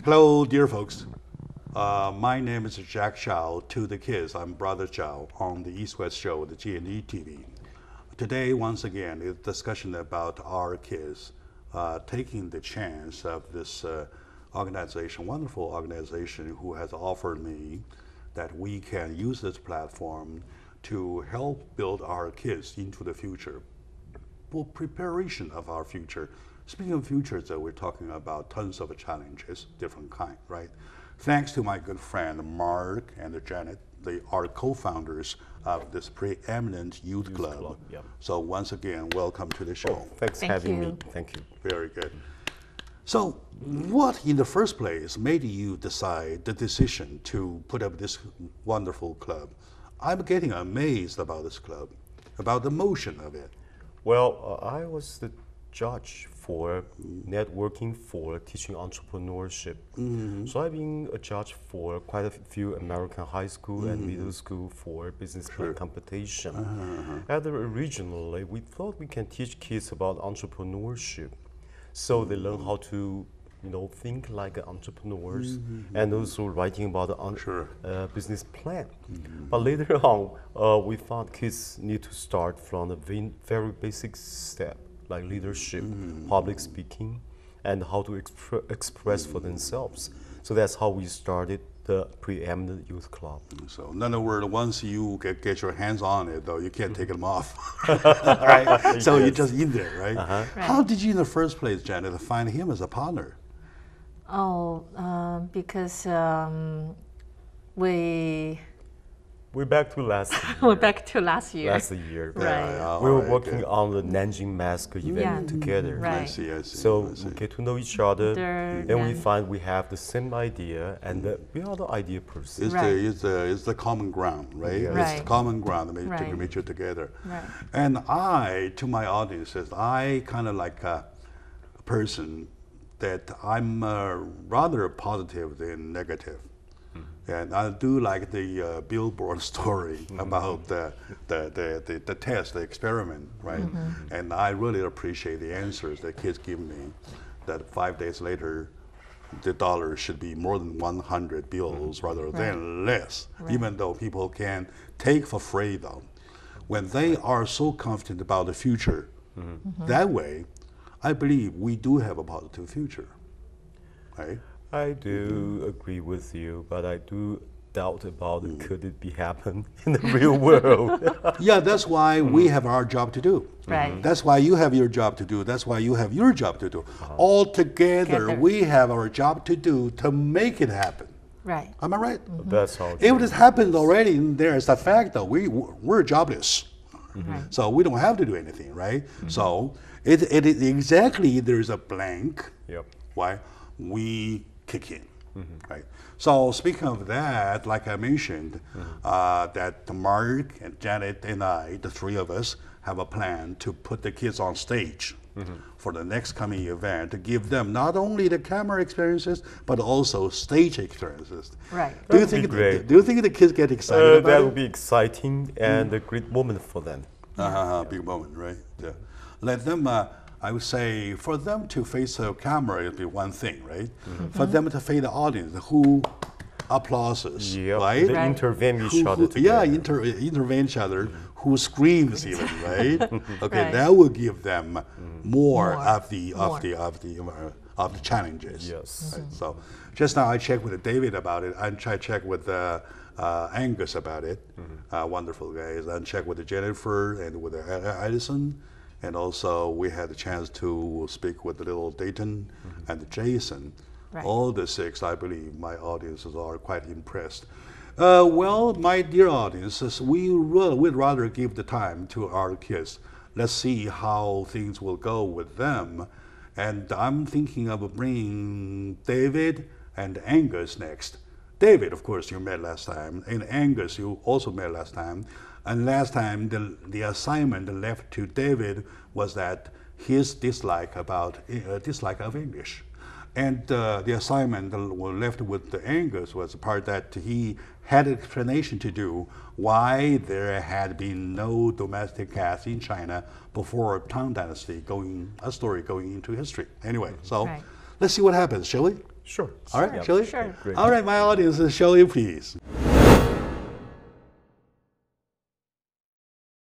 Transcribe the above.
Hello, dear folks. My name is Jack Chow. To the kids, I'm Brother Chow on the East-West show, the G&E TV. Today, once again, is a discussion about our kids taking the chance of this organization, wonderful organization who has offered me that we can use this platform to help build our kids into the future, for preparation of our future. Speaking of futures, we're talking about tons of challenges, different kind, right? Thanks to my good friend Mark and Janet, they are co-founders of this preeminent youth club. Yep. So once again, welcome to the show. Thanks for having me. Thank you. Very good. So what in the first place made you decide the decision to put up this wonderful club? I'm getting amazed about this club, about the motion of it. Well, I was the judge for networking for teaching entrepreneurship. So I've been a judge for quite a few American high school and middle school for business plan competition. And originally, we thought we can teach kids about entrepreneurship, so they learn how to think like entrepreneurs and also writing about the business plan. But later on, we found kids need to start from the very basic step, like leadership, public speaking, and how to express for themselves. So that's how we started the preeminent youth club. So in other words, once you get your hands on it, though, you can't take them off, right? So you're just in there, right? Right. How did you, in the first place, Janet, find him as a partner? Because we're back to last year. we're back to last year. Last year. Right. We were working on the Nanjing mask event together. Right. I see. So we get to know each other, then we and- find we have the same idea, and we are the idea person. It's the common ground, right? Yes. It's the Right. common ground that Right. makes you together. Right. And to my audiences, I kind of like a person that I'm rather positive than negative. And I do like the billboard story about the test, the experiment, right? And I really appreciate the answers that kids give me, that 5 days later, the dollar should be more than 100 bills rather than less, even though people can take for free though. When they are so confident about the future, that way, I believe we do have a positive future, right? I do agree with you, but I do doubt about could it be happen in the real world. Yeah, that's why we have our job to do. Right. That's why you have your job to do. That's why you have your job to do. All together, we have our job to do to make it happen. Right. Am I right? That's how. If it has happened already, there is a fact that we're jobless. Right. So we don't have to do anything, right? So it is exactly there's a blank. Yep. Why we kick in, right? So speaking of that, like I mentioned, that Mark and Janet and I, the three of us, have a plan to put the kids on stage for the next coming event to give them not only the camera experiences but also stage experiences. Right. Do you That'd be think great. do you think the kids get excited about That it? would be exciting and a great moment for them. Big moment, right? Yeah. Let them, I would say, for them to face a camera, it'd be one thing, right? For them to face the audience, who applauses, Yep. right? They Right. intervene each other together. Yeah, intervene each other, who screams even, right? Okay, Right. that will give them more More. of the challenges. Yes. Right? So just now I checked with David about it. I tried to check with Angus about it. Wonderful guys. I checked with Jennifer and with Edison. And also we had a chance to speak with the little Dayton and Jason. Right. All the six, I believe, my audiences are quite impressed. Well, my dear audiences, we'd rather give the time to our kids. Let's see how things will go with them. And I'm thinking of bringing David and Angus next. David, of course, you met last time, and Angus, you also met last time. And last time, the assignment left to David was that his dislike of English. And the assignment left with the Angus was the part that he had an explanation to do why there had been no domestic cats in China before Tang Dynasty, a story going into history. Anyway, so Right. let's see what happens, shall we? Sure. All right, Yeah. Shirley? Sure. Great. All right, my audience, Shirley, please.